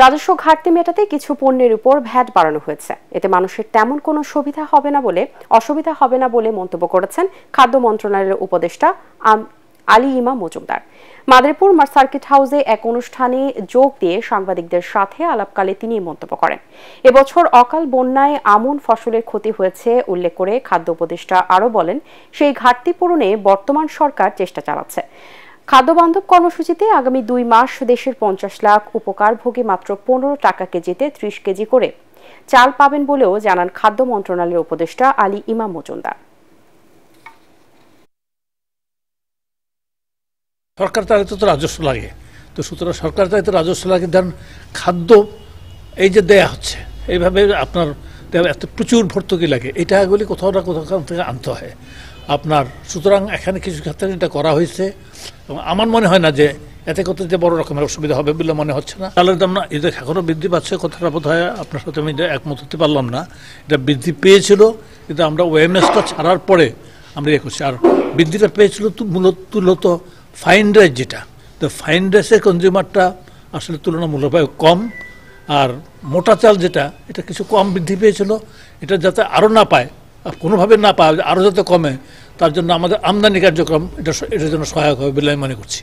রাজস্ব ঘাটতি মেটাতে কিছু পণ্যের উপর ভ্যাট বাড়ানো হয়েছে। এতে মানুষের তেমন কোনো অসুবিধা হবে না বলে মন্তব্য করেছেন খাদ্য মন্ত্রণালয়ের উপদেষ্টা আলী ইমাম মজুমদার। মাদারীপুর সার্কিট হাউসে এক অনুষ্ঠানে যোগ দিয়ে সাংবাদিকদের সাথে আলাপকালে তিনি মন্তব্য করেন। এবছর অকাল বন্যায় আমন ফসলের ক্ষতি হয়েছে উল্লেখ করে খাদ্য উপদেষ্টা আরও বলেন, সেই ঘাটতি পূরণে বর্তমান সরকার চেষ্টা চালাচ্ছে। খাদ্য বান্ধব কর্মসূচিতে আগামী 2 মাস দেশের 50 লাখ উপকারভোগী মাত্র 15 টাকা কেজিতে 30 কেজি করে চাল পাবেন বলেও জানান খাদ্য মন্ত্রণালয়ের উপদেষ্টা আলী ইমাম মজুমদার। সরকার চাইতে তো রাজস্ব লাগে, তো সুতরাং সরকার চাইতে রাজস্ব লাগে, ধরেন খাদ্য এই যে দেয়া হচ্ছে এইভাবে আপনার এত প্রচুর ভর্তুকি লাগে, এটাগুলি কোথাও না কোথাও থেকে আনতে হয় আপনার। সুতরাং এখানে কিছু ক্ষেত্রে এটা করা হয়েছে এবং আমার মনে হয় না যে এতে করতে যে বড় রকমের অসুবিধা হবে বলে মনে হচ্ছে না। চালের দাম না এটা এখনও বৃদ্ধি পাচ্ছে, কথাটা বোধ হয় আপনার সাথে আমি একমত হতে পারলাম না। এটা বৃদ্ধি পেয়েছিল, কিন্তু আমরা ওএমএসটা ছাড়ার পরে আমরা করছি। আর বৃদ্ধিটা পেয়েছিল মূলত ফাইন রাইস, যেটা তো ফাইন রাইসের কনজিউমারটা আসলে তুলনামূলকভাবে কম, আর মোটা চাল যেটা এটা কিছু কম বৃদ্ধি পেয়েছিল। এটা যাতে আরও না পায়, কোনোভাবে না পায়, আরও যাতে কমে, তার জন্য আমাদের আমদানি কার্যক্রম এটার জন্য সহায়ক হবে বলে আমি মনে করছি।